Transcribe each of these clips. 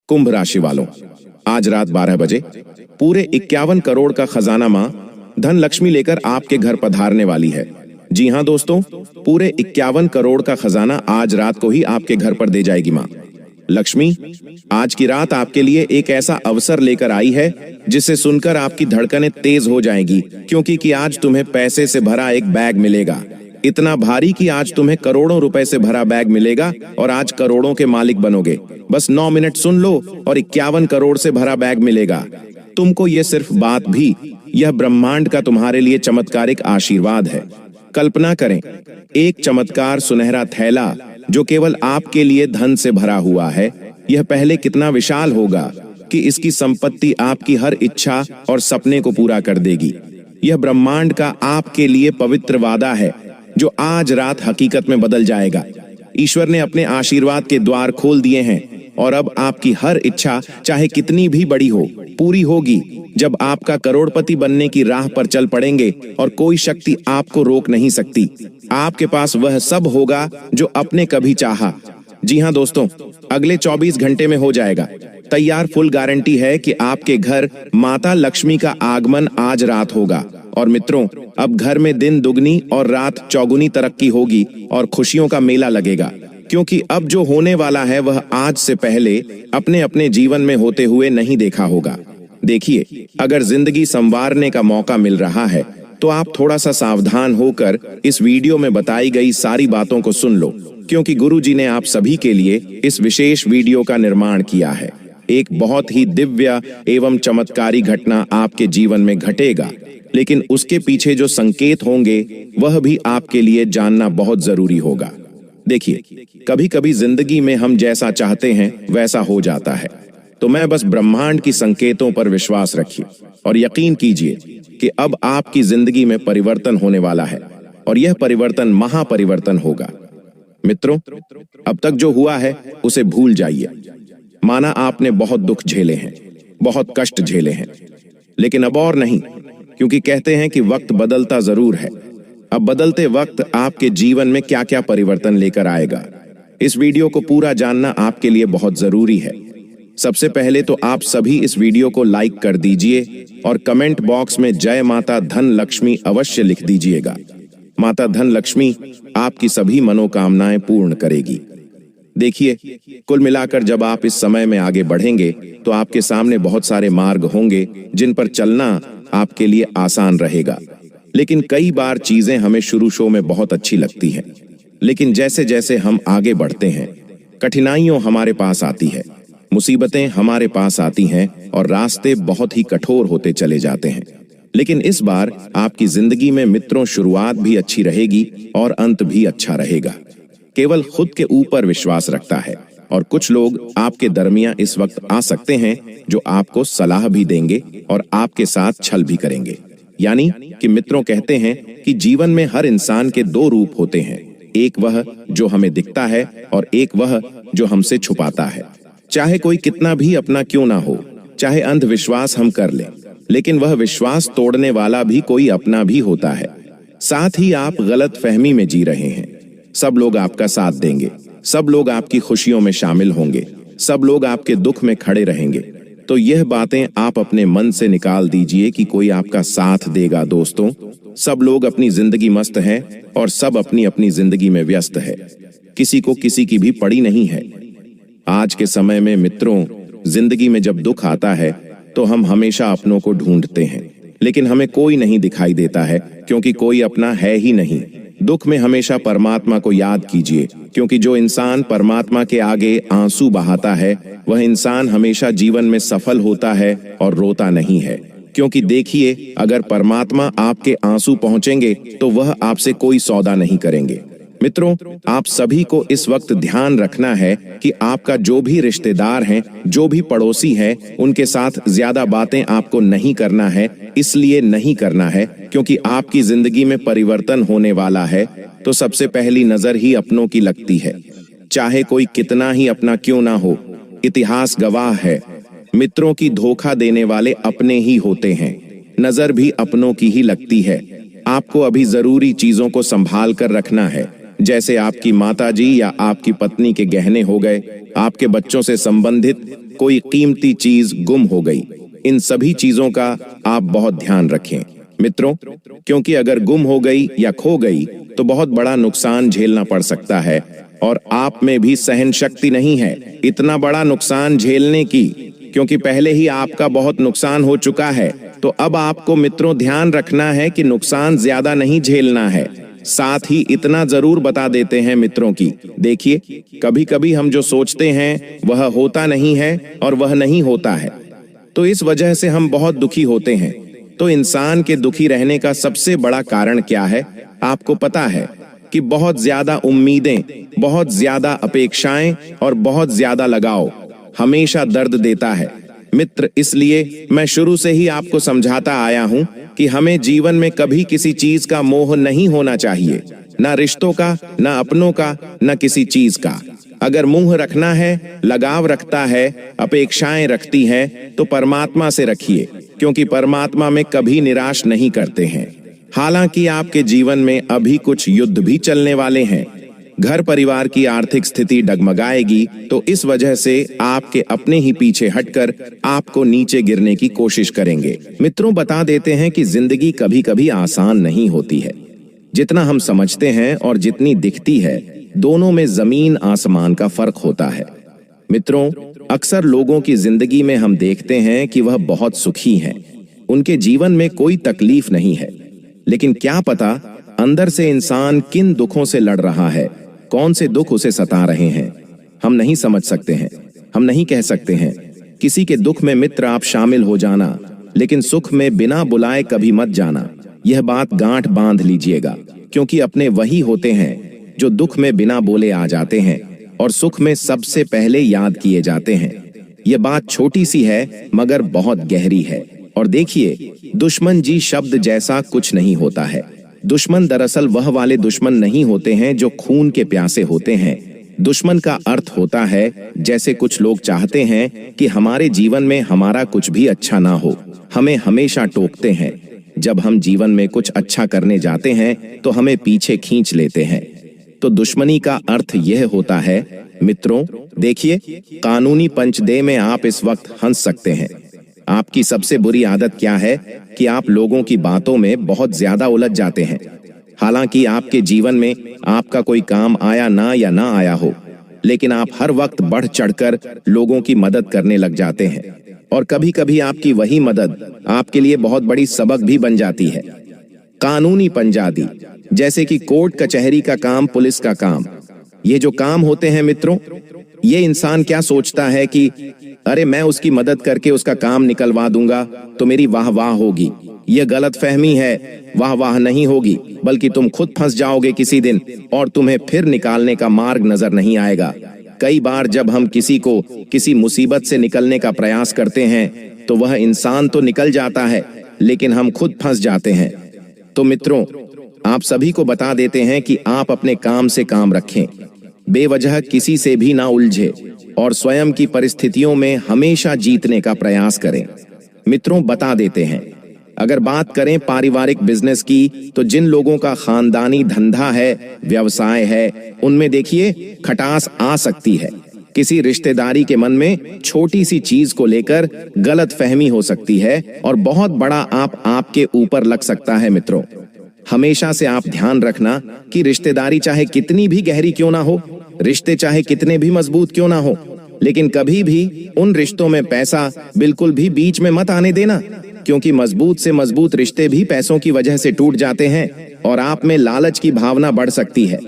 कुंभ राशि वालों, आज रात 12 बजे पूरे 51 करोड़ का खजाना मां धन लक्ष्मी लेकर आपके घर पधारने वाली है। जी हां दोस्तों, पूरे 51 करोड़ का खजाना आज रात को ही आपके घर पर दे जाएगी मां लक्ष्मी। आज की रात आपके लिए एक ऐसा अवसर लेकर आई है जिसे सुनकर आपकी धड़कनें तेज हो जाएंगी, क्योंकि आज तुम्हें पैसे से भरा एक बैग मिलेगा। इतना भारी कि आज तुम्हें करोड़ों रुपए से भरा बैग मिलेगा और आज करोड़ों के मालिक बनोगे। बस 9 मिनट सुन लो और 51 करोड़ से भरा बैग मिलेगा तुमको। ये सिर्फ बात भी, यह ब्रह्मांड का तुम्हारे लिए चमत्कारिक आशीर्वाद है। कल्पना करें, एक चमत्कार सुनहरा थैला जो केवल आपके लिए धन से भरा हुआ है। यह पहले कितना विशाल होगा कि इसकी संपत्ति आपकी हर इच्छा और सपने को पूरा कर देगी। यह ब्रह्मांड का आपके लिए पवित्र वादा है जो आज रात हकीकत में बदल जाएगा। ईश्वर ने अपने आशीर्वाद के द्वार खोल दिए हैं और अब आपकी हर इच्छा, चाहे कितनी भी बड़ी हो, पूरी होगी जब आपका करोड़पति बनने की राह पर चल पड़ेंगे और कोई शक्ति आपको रोक नहीं सकती। आपके पास वह सब होगा जो आपने कभी चाहा। जी हां दोस्तों, अगले 24 घंटे में हो जाएगा तैयार। फुल गारंटी है कि आपके घर माता लक्ष्मी का आगमन आज रात होगा। और मित्रों, अब घर में दिन दुगनी और रात चौगुनी तरक्की होगी और खुशियों का मेला लगेगा, क्योंकि अब जो होने वाला है वह आज से पहले अपने अपने जीवन में होते हुए नहीं देखा होगा। देखिए, अगर जिंदगी संवारने का मौका मिल रहा है तो आप थोड़ा सा सावधान होकर इस वीडियो में बताई गई सारी बातों को सुन लो, क्योंकि गुरुजी ने आप सभी के लिए इस विशेष वीडियो का निर्माण किया है। एक बहुत ही दिव्य एवं चमत्कारी घटना आपके जीवन में घटेगा, लेकिन उसके पीछे जो संकेत होंगे वह भी आपके लिए जानना बहुत जरूरी होगा। देखिए, कभी कभी जिंदगी में हम जैसा चाहते हैं वैसा हो जाता है, तो मैं बस ब्रह्मांड की संकेतों पर विश्वास रखिए और यकीन कीजिए कि अब आपकी जिंदगी में परिवर्तन होने वाला है और यह परिवर्तन महापरिवर्तन होगा। मित्रों, अब तक जो हुआ है उसे भूल जाइए। माना आपने बहुत दुख झेले हैं, बहुत कष्ट झेले हैं, लेकिन अब और नहीं, क्योंकि कहते हैं कि वक्त बदलता जरूर है। अब बदलते वक्त आपके जीवन में क्या क्या परिवर्तन लेकर आएगा, इस वीडियो को पूरा जानना आपके लिए बहुत जरूरी है। सबसे पहले तो आप सभी इस वीडियो को लाइक कर दीजिए और कमेंट बॉक्स में जय माता धन लक्ष्मी अवश्य लिख दीजिएगा। माता धन लक्ष्मी आपकी सभी मनोकामनाएं पूर्ण करेगी। देखिए, कुल मिलाकर जब आप इस समय में आगे बढ़ेंगे तो आपके सामने बहुत सारे मार्ग होंगे जिन पर चलना आपके लिए आसान रहेगा। लेकिन कई बार चीजें हमें शुरू में बहुत अच्छी लगती हैं, लेकिन जैसे जैसे हम आगे बढ़ते हैं कठिनाइयों हमारे पास आती है, मुसीबतें हमारे पास आती हैं और रास्ते बहुत ही कठोर होते चले जाते हैं। लेकिन इस बार आपकी जिंदगी में मित्रों शुरुआत भी अच्छी रहेगी और अंत भी अच्छा रहेगा। केवल खुद के ऊपर विश्वास रखता है और कुछ लोग आपके दरमियान इस वक्त आ सकते हैं जो आपको सलाह भी देंगे और आपके साथ छल भी करेंगे। यानी कि मित्रों, कहते हैं कि जीवन में हर इंसान के 2 रूप होते हैं, एक वह जो हमें दिखता है और एक वह जो हमसे छुपाता है। चाहे कोई कितना भी अपना क्यों ना हो, चाहे अंधविश्वास हम कर लें, लेकिन वह विश्वास तोड़ने वाला भी कोई अपना भी होता है। साथ ही आप गलत फहमी में जी रहे हैं। सब लोग आपका साथ देंगे, सब लोग आपकी खुशियों में शामिल होंगे, सब लोग आपके दुख में खड़े रहेंगे। तो यह बातें आप अपने मन से निकाल दीजिए कि कोई आपका साथ देगा। दोस्तों, सब लोग अपनी जिंदगी मस्त है और सब अपनी अपनी जिंदगी में व्यस्त है, किसी को किसी की भी पड़ी नहीं है। आज के समय में मित्रों, जिंदगी में जब दुख आता है तो हम हमेशा अपनों को ढूंढते हैं, लेकिन हमें कोई नहीं दिखाई देता है, क्योंकि कोई अपना है ही नहीं। दुख में हमेशा परमात्मा को याद कीजिए, क्योंकि जो इंसान परमात्मा के आगे आंसू बहाता है वह इंसान हमेशा जीवन में सफल होता है और रोता नहीं है। क्योंकि देखिए, अगर परमात्मा आपके आंसू पहुंचेंगे तो वह आपसे कोई सौदा नहीं करेंगे। मित्रों, आप सभी को इस वक्त ध्यान रखना है कि आपका जो भी रिश्तेदार हैं, जो भी पड़ोसी हैं, उनके साथ ज्यादा बातें आपको नहीं करना है। इसलिए नहीं करना है क्योंकि आपकी जिंदगी में परिवर्तन होने वाला है, तो सबसे पहली नजर ही अपनों की लगती है, चाहे कोई कितना ही अपना क्यों ना हो। इतिहास गवाह है, मित्रों की धोखा देने वाले अपने ही होते हैं। नजर भी अपनों की ही लगती है। आपको अभी जरूरी चीजों को संभाल कर रखना है, जैसे आपकी माताजी या आपकी पत्नी के गहने हो गए, आपके बच्चों से संबंधित कोई कीमती चीज गुम हो गई, इन सभी चीजों का आप बहुत ध्यान रखें मित्रों, क्योंकि अगर गुम हो गई या खो गई तो बहुत बड़ा नुकसान झेलना पड़ सकता है और आप में भी सहन शक्ति नहीं है इतना बड़ा नुकसान झेलने की, क्योंकि पहले ही आपका बहुत नुकसान हो चुका है। तो अब आपको मित्रों ध्यान रखना है कि नुकसान ज्यादा नहीं झेलना है। साथ ही इतना जरूर बता देते हैं मित्रों की, देखिए कभी कभी हम जो सोचते हैं वह होता नहीं है और वह नहीं होता है, तो इस वजह से हम बहुत दुखी होते हैं। तो इंसान के दुखी रहने का सबसे बड़ा कारण क्या है? आपको पता है कि बहुत ज्यादा उम्मीदें, बहुत ज्यादा अपेक्षाएं और बहुत ज्यादा लगाव हमेशा दर्द देता है मित्र। इसलिए मैं शुरू से ही आपको समझाता आया हूं कि हमें जीवन में कभी किसी चीज का मोह नहीं होना चाहिए, ना रिश्तों का, ना अपनों का, ना किसी चीज का। अगर मोह रखना है, लगाव रखता है, अपेक्षाएं रखती हैं, तो परमात्मा से रखिए, क्योंकि परमात्मा में कभी निराश नहीं करते हैं। हालांकि आपके जीवन में अभी कुछ युद्ध भी चलने वाले हैं, घर परिवार की आर्थिक स्थिति डगमगाएगी, तो इस वजह से आपके अपने ही पीछे हटकर आपको नीचे गिरने की कोशिश करेंगे। मित्रों बता देते हैं कि जिंदगी कभी कभी आसान नहीं होती है। जितना हम समझते हैं और जितनी दिखती है, दोनों में जमीन आसमान का फर्क होता है। मित्रों अक्सर लोगों की जिंदगी में हम देखते हैं कि वह बहुत सुखी हैं, उनके जीवन में कोई तकलीफ नहीं है, लेकिन क्या पता अंदर से इंसान किन दुखों से लड़ रहा है, कौन से दुख उसे सता रहे हैं। हम नहीं समझ सकते हैं, हम नहीं कह सकते हैं। किसी के दुख में मित्र आप शामिल हो जाना, लेकिन सुख में बिना बुलाए कभी मत जाना। यह बात गांठ बांध लीजिएगा, क्योंकि अपने वही होते हैं जो दुख में बिना बोले आ जाते हैं और सुख में सबसे पहले याद किए जाते हैं। यह बात छोटी सी है मगर बहुत गहरी है। और देखिए, दुश्मन जी शब्द जैसा कुछ नहीं होता है। दुश्मन दरअसल वह वाले दुश्मन नहीं होते हैं जो खून के प्यासे होते हैं। दुश्मन का अर्थ होता है, जैसे कुछ लोग चाहते हैं कि हमारे जीवन में हमारा कुछ भी अच्छा ना हो, हमें हमेशा टोकते हैं। जब हम जीवन में कुछ अच्छा करने जाते हैं तो हमें पीछे खींच लेते हैं। तो दुश्मनी का अर्थ यह होता है मित्रों, देखिए कानूनी पंचदेह में आप इस वक्त हंस सकते हैं। आपकी सबसे बुरी आदत क्या है कि आप लोगों की बातों में बहुत ज्यादा उलझ जाते हैं। हालांकि आपके जीवन में आपका कोई काम आया ना आया हो, लेकिन आप हर वक्त बढ़ चढ़कर लोगों की मदद करने लग जाते हैं, और कभी कभी आपकी वही मदद आपके लिए बहुत बड़ी सबक भी बन जाती है। कानूनी पंजादी, जैसे कि कोर्ट कचहरी का काम, पुलिस का काम, ये जो काम होते हैं मित्रों, ये इंसान क्या सोचता है कि अरे मैं उसकी मदद करके उसका काम निकलवा दूंगा तो मेरी वाह वाह होगी। यह गलत फहमी है, वाह वाह नहीं होगी, बल्कि तुम खुद फंस जाओगे किसी दिन और तुम्हें फिर निकालने का मार्ग नजर नहीं आएगा। कई बार जब हम किसी को किसी मुसीबत से निकलने का प्रयास करते हैं तो वह इंसान तो निकल जाता है, लेकिन हम खुद फंस जाते हैं। तो मित्रों आप सभी को बता देते हैं कि आप अपने काम से काम रखें, बेवजह किसी से भी ना उलझे और स्वयं की परिस्थितियों में हमेशा जीतने का प्रयास करें। मित्रों बता देते हैं, अगर बात करें पारिवारिक बिजनेस की, तो जिन लोगों का खानदानी धंधा है, व्यवसाय है, उनमें देखिए खटास आ सकती है। किसी रिश्तेदारी के मन में छोटी सी चीज को लेकर गलत फहमी हो सकती है और बहुत बड़ा आपके ऊपर लग सकता है। मित्रों हमेशा से आप ध्यान रखना कि रिश्तेदारी चाहे कितनी भी गहरी क्यों ना हो, रिश्ते चाहे कितने भी मजबूत क्यों ना हो, लेकिन कभी भी उन रिश्तों में पैसा बिल्कुल भी बीच में मत आने देना, क्योंकि मजबूत से मजबूत रिश्ते भी पैसों की वजह से टूट जाते हैं और आप में लालच की भावना बढ़ सकती है।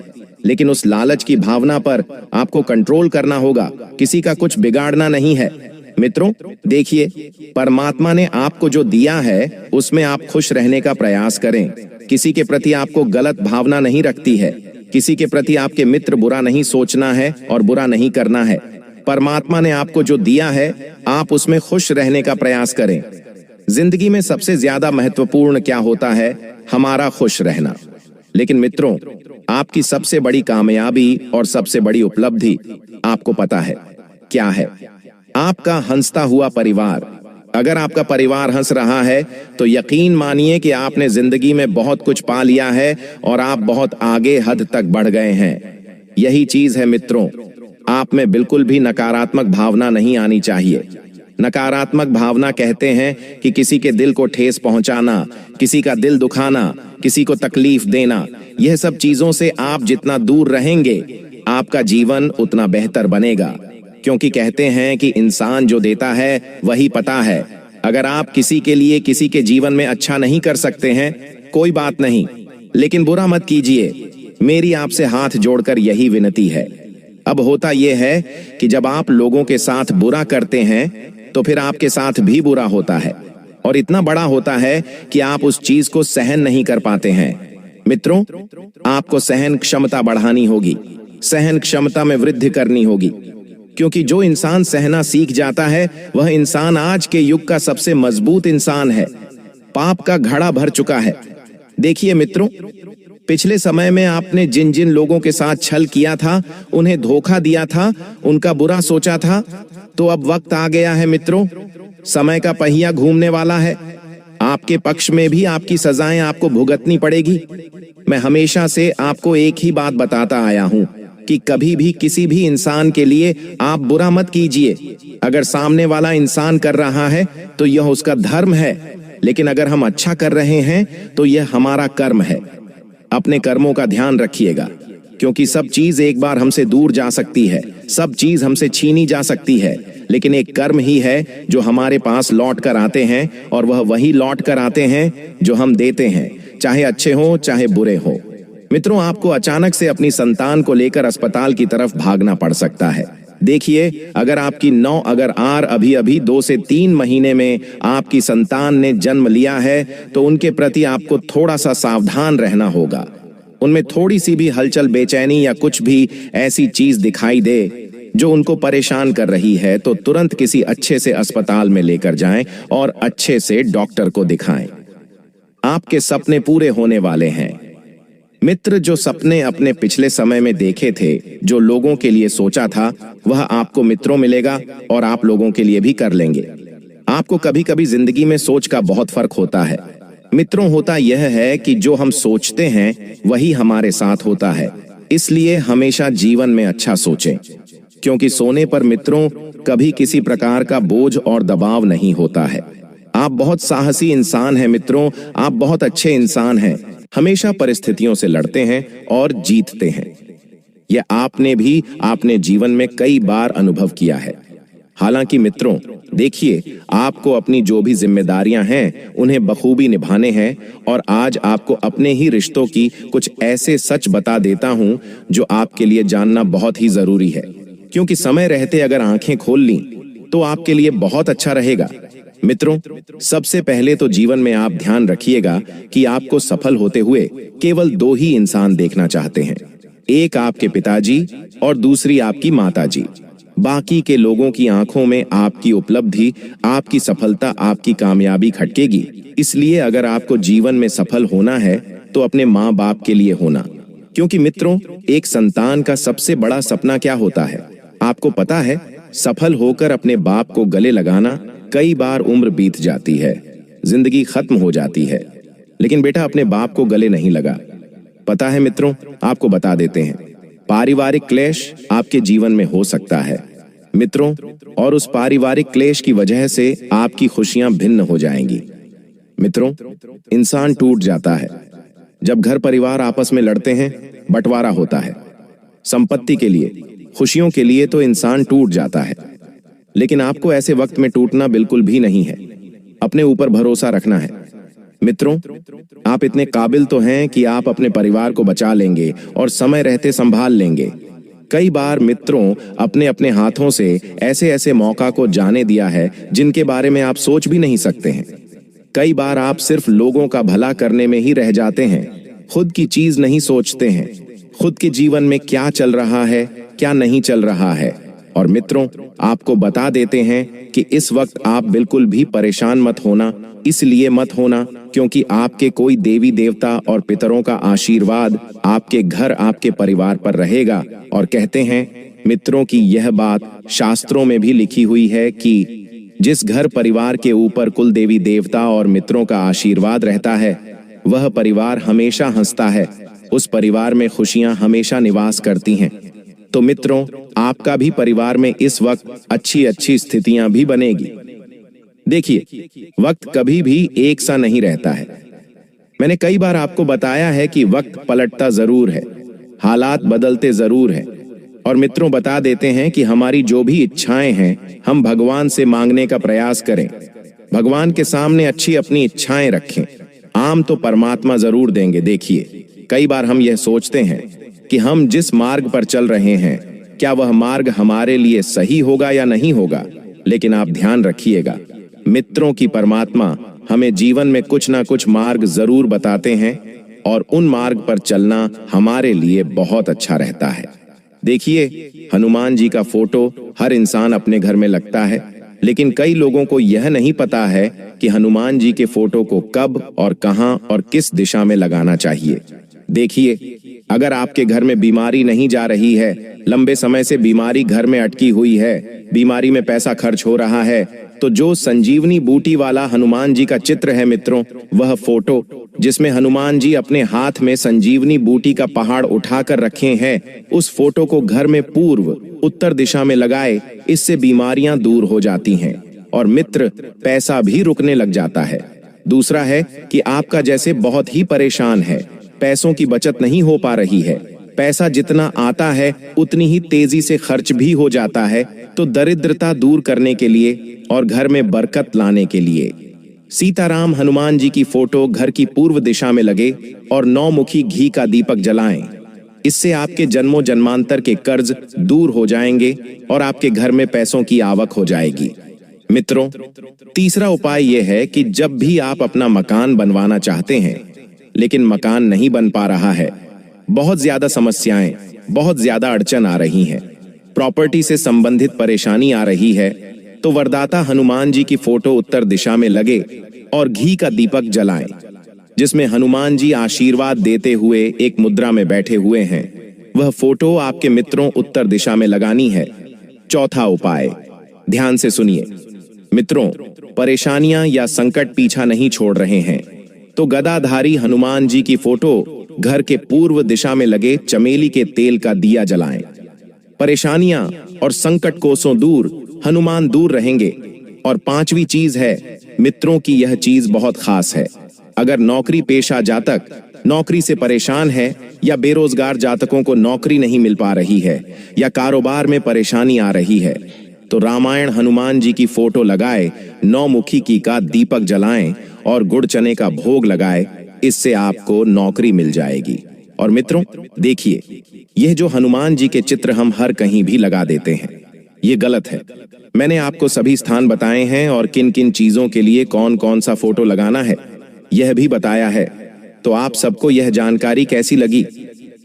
लेकिन उस लालच की भावना पर आपको कंट्रोल करना होगा, किसी का कुछ बिगाड़ना नहीं है। मित्रों देखिए, परमात्मा ने आपको जो दिया है उसमें आप खुश रहने का प्रयास करें। किसी के प्रति आपको गलत भावना नहीं रखती है, किसी के प्रति आपके मित्र बुरा नहीं सोचना है और बुरा नहीं करना है। परमात्मा ने आपको जो दिया है आप उसमें खुश रहने का प्रयास करें। जिंदगी में सबसे ज्यादा महत्वपूर्ण क्या होता है? हमारा खुश रहना। लेकिन मित्रों आपकी सबसे बड़ी कामयाबी और सबसे बड़ी उपलब्धि आपको पता है क्या है? आपका हंसता हुआ परिवार। अगर आपका परिवार हंस रहा है तो यकीन मानिए कि आपने जिंदगी में बहुत कुछ पा लिया है और आप बहुत आगे हद तक बढ़ गए हैं। यही चीज है मित्रों, आप में बिल्कुल भी नकारात्मक भावना नहीं आनी चाहिए। नकारात्मक भावना कहते हैं कि किसी के दिल को ठेस पहुंचाना, किसी का दिल दुखाना, किसी को तकलीफ देना। यह सब चीजों से आप जितना दूर रहेंगे, आपका जीवन उतना बेहतर बनेगा। क्योंकि कहते हैं कि इंसान जो देता है वही पता है। अगर आप किसी के लिए किसी के जीवन में अच्छा नहीं कर सकते हैं, कोई बात नहीं, लेकिन बुरा मत कीजिए। मेरी आपसे हाथ जोड़कर यही विनती है। अब होता यह है कि जब आप लोगों के साथ बुरा करते हैं तो फिर आपके साथ भी बुरा होता है, और इतना बड़ा होता है कि आप उस चीज को सहन नहीं कर पाते हैं। मित्रों, आपको सहन क्षमता बढ़ानी होगी, सहन क्षमता में वृद्धि करनी होगी। क्योंकि जो इंसान सहना सीख जाता है वह इंसान आज के युग का सबसे मजबूत इंसान है। पाप का घड़ा भर चुका है। देखिए मित्रों, पिछले समय में आपने जिन जिन लोगों के साथ छल किया था, उन्हें धोखा दिया था, उनका बुरा सोचा था, तो अब वक्त आ गया है मित्रों, समय का पहिया घूमने वाला है। आपके पक्ष में भी आपकी सजाएं आपको भुगतनी पड़ेगी। मैं हमेशा से आपको एक ही बात बताता आया हूं कि कभी भी किसी भी इंसान के लिए आप बुरा मत कीजिए। अगर सामने वाला इंसान कर रहा है तो यह उसका धर्म है, लेकिन अगर हम अच्छा कर रहे हैं तो यह हमारा कर्म है। अपने कर्मों का ध्यान रखिएगा, क्योंकि सब चीज एक बार हमसे दूर जा सकती है, सब चीज हमसे छीनी जा सकती है, लेकिन एक कर्म ही है जो हमारे पास लौट कर आते हैं, और वह वही लौट कर आते हैं जो हम देते हैं, चाहे अच्छे हो चाहे बुरे हो। मित्रों, आपको अचानक से अपनी संतान को लेकर अस्पताल की तरफ भागना पड़ सकता है। देखिए, अगर आपकी अगर आर अभी अभी 2 से 3 महीने में आपकी संतान ने जन्म लिया है तो उनके प्रति आपको थोड़ा सा सावधान रहना होगा। उनमें थोड़ी सी भी हलचल, बेचैनी या कुछ भी ऐसी चीज दिखाई दे जो उनको परेशान कर रही है तो तुरंत किसी अच्छे से अस्पताल में लेकर जाएं और अच्छे से डॉक्टर को दिखाएं। आपके सपने पूरे होने वाले हैं। मित्र, जो सपने अपने पिछले समय में देखे थे, जो लोगों के लिए सोचा था, वह आपको मित्रों मिलेगा और आप लोगों के लिए भी कर लेंगे। आपको कभी कभी जिंदगी में सोच का बहुत फर्क होता है। मित्रों, होता यह है कि जो हम सोचते हैं वही हमारे साथ होता है। इसलिए हमेशा जीवन में अच्छा सोचें, क्योंकि सोने पर मित्रों कभी किसी प्रकार का बोझ और दबाव नहीं होता है। आप बहुत साहसी इंसान हैं मित्रों, आप बहुत अच्छे इंसान हैं, हमेशा परिस्थितियों से लड़ते हैं और जीतते हैं। यह आपने भी आपने जीवन में कई बार अनुभव किया है। हालांकि मित्रों, देखिए, आपको अपनी जो भी जिम्मेदारियां हैं उन्हें बखूबी निभाने हैं, और आज आपको अपने ही रिश्तों की कुछ ऐसे सच बता देता हूं जो आपके लिए जानना बहुत ही जरूरी है। क्योंकि समय रहते अगर आंखें खोल ली तो आपके लिए बहुत अच्छा रहेगा। मित्रों, सबसे पहले तो जीवन में आप ध्यान रखिएगा कि आपको सफल होते हुए केवल 2 ही इंसान देखना चाहते हैं, एक आपके पिताजी और दूसरी आपकी माताजी। बाकी के लोगों की आंखों में आपकी उपलब्धि, आपकी सफलता, आपकी कामयाबी खटकेगी। इसलिए अगर आपको जीवन में सफल होना है तो अपने माँ बाप के लिए होना। क्योंकि मित्रों, एक संतान का सबसे बड़ा सपना क्या होता है आपको पता है? सफल होकर अपने बाप को गले लगाना। कई बार उम्र बीत जाती है, जिंदगी खत्म हो जाती है, लेकिन बेटा अपने बाप को गले नहीं लगा। पता है मित्रों, आपको बता देते हैं, पारिवारिक क्लेश आपके जीवन में हो सकता है मित्रों, और उस पारिवारिक क्लेश की वजह से आपकी खुशियां भिन्न हो जाएंगी। मित्रों, इंसान टूट जाता है जब घर परिवार आपस में लड़ते हैं, बंटवारा होता है। संपत्ति के लिए, खुशियों के लिए तो इंसान टूट जाता है, लेकिन आपको ऐसे वक्त में टूटना बिल्कुल भी नहीं है। अपने ऊपर भरोसा रखना है। मित्रों, आप इतने काबिल तो हैं कि आप अपने परिवार को बचा लेंगे और समय रहते संभाल लेंगे। कई बार मित्रों, अपने अपने हाथों से ऐसे ऐसे मौका को जाने दिया है जिनके बारे में आप सोच भी नहीं सकते हैं। कई बार आप सिर्फ लोगों का भला करने में ही रह जाते हैं, खुद की चीज नहीं सोचते हैं, खुद के जीवन में क्या चल रहा है, क्या नहीं चल रहा है। और मित्रों, आपको बता देते हैं कि इस वक्त आप बिल्कुल भी परेशान मत होना। इसलिए मत होना क्योंकि आपके कोई देवी देवता और पितरों का आशीर्वाद आपके घर, आपके परिवार पर रहेगा। और कहते हैं मित्रों की यह बात शास्त्रों में भी लिखी हुई है कि जिस घर परिवार के ऊपर कुल देवी देवता और मित्रों का आशीर्वाद रहता है, वह परिवार हमेशा हंसता है, उस परिवार में खुशियां हमेशा निवास करती हैं। तो मित्रों, आपका भी परिवार में इस वक्त अच्छी अच्छी स्थितियां भी बनेगी। देखिए, वक्त कभी भी एक सा नहीं रहता है। मैंने कई बार आपको बताया है कि वक्त पलटता जरूर है, हालात बदलते जरूर हैं। और मित्रों, बता देते हैं कि हमारी जो भी इच्छाएं हैं, हम भगवान से मांगने का प्रयास करें। भगवान के सामने अच्छी अपनी इच्छाएं रखें, आम तो परमात्मा जरूर देंगे। देखिए, कई बार हम यह सोचते हैं कि हम जिस मार्ग पर चल रहे हैं, क्या वह मार्ग हमारे लिए सही होगा या नहीं होगा। लेकिन आप ध्यान रखिएगा मित्रों की परमात्मा हमें जीवन में कुछ ना कुछ मार्ग जरूर बताते हैं और उन मार्ग पर चलना हमारे लिए बहुत अच्छा रहता है। देखिए, हनुमान जी का फोटो हर इंसान अपने घर में लगता है, लेकिन कई लोगों को यह नहीं पता है कि हनुमान जी के फोटो को कब और कहां और किस दिशा में लगाना चाहिए। देखिए, अगर आपके घर में बीमारी नहीं जा रही है, लंबे समय से बीमारी घर में अटकी हुई है, बीमारी में पैसा खर्च हो रहा है, तो जो संजीवनी बूटी वाला हनुमान जी का चित्र है मित्रों, वह फोटो जिसमें हनुमान जी अपने हाथ में संजीवनी बूटी का पहाड़ उठाकर रखे हैं, उस फोटो को घर में पूर्व उत्तर दिशा में लगाए। इससे बीमारियां दूर हो जाती हैं और मित्र, पैसा भी रुकने लग जाता है। दूसरा है कि आपका जैसे बहुत ही परेशान है, पैसों की बचत नहीं हो पा रही है, पैसा जितना आता है उतनी ही तेजी से खर्च भी हो जाता है, तो दरिद्रता दूर करने के लिए और घर में बरकत लाने के लिए सीताराम हनुमान जी की फोटो घर की पूर्व दिशा में लगे और 9 मुखी घी का दीपक जलाएं। इससे आपके जन्मों जन्मांतर के कर्ज दूर हो जाएंगे और आपके घर में पैसों की आवक हो जाएगी। मित्रों, तीसरा उपाय यह है कि जब भी आप अपना मकान बनवाना चाहते हैं, लेकिन मकान नहीं बन पा रहा है, बहुत ज्यादा समस्याएं, बहुत ज्यादा अड़चन आ रही हैं, प्रॉपर्टी से संबंधित परेशानी आ रही है, तो वरदाता हनुमान जी की फोटो उत्तर दिशा में लगे और घी का दीपक जलाएं, जिसमें हनुमान जी आशीर्वाद देते हुए एक मुद्रा में बैठे हुए हैं। वह फोटो आपके मित्रों उत्तर दिशा में लगानी है। चौथा उपाय, ध्यान से सुनिए मित्रों, परेशानियां या संकट पीछा नहीं छोड़ रहे हैं, तो गदाधारी हनुमान जी की फोटो घर के पूर्व दिशा में लगे चमेली के तेल का दिया जलाएं। परेशानियां और संकट कोसों दूर, हनुमान दूर रहेंगे। और पांचवी चीज है मित्रों की, यह चीज बहुत खास है। अगर नौकरी पेशा जातक नौकरी से परेशान है या बेरोजगार जातकों को नौकरी नहीं मिल पा रही है या कारोबार में परेशानी आ रही है, तो रामायण हनुमान जी की फोटो लगाए, 9 मुखी घी का दीपक जलाएं और गुड़ चने का भोग लगाए। इससे आपको नौकरी मिल जाएगी। और मित्रों देखिए, यह जो हनुमान जी के चित्र हम हर कहीं भी लगा देते हैं, ये गलत है। मैंने आपको सभी स्थान बताए हैं और किन किन चीजों के लिए कौन कौन सा फोटो लगाना है यह भी बताया है। तो आप सबको यह जानकारी कैसी लगी?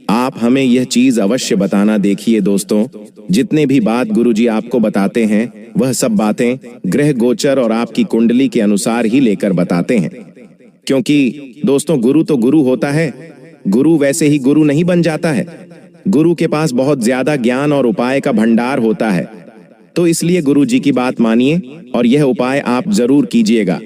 आप हमें यह चीज अवश्य बताना। देखिए दोस्तों, जितने भी बात गुरुजी आपको बताते हैं, वह सब बातें ग्रह गोचर और आपकी कुंडली के अनुसार ही लेकर बताते हैं। क्योंकि दोस्तों, गुरु तो गुरु होता है, गुरु वैसे ही गुरु नहीं बन जाता है। गुरु के पास बहुत ज्यादा ज्ञान और उपाय का भंडार होता है। तो इसलिए गुरु जी की बात मानिए और यह उपाय आप जरूर कीजिएगा।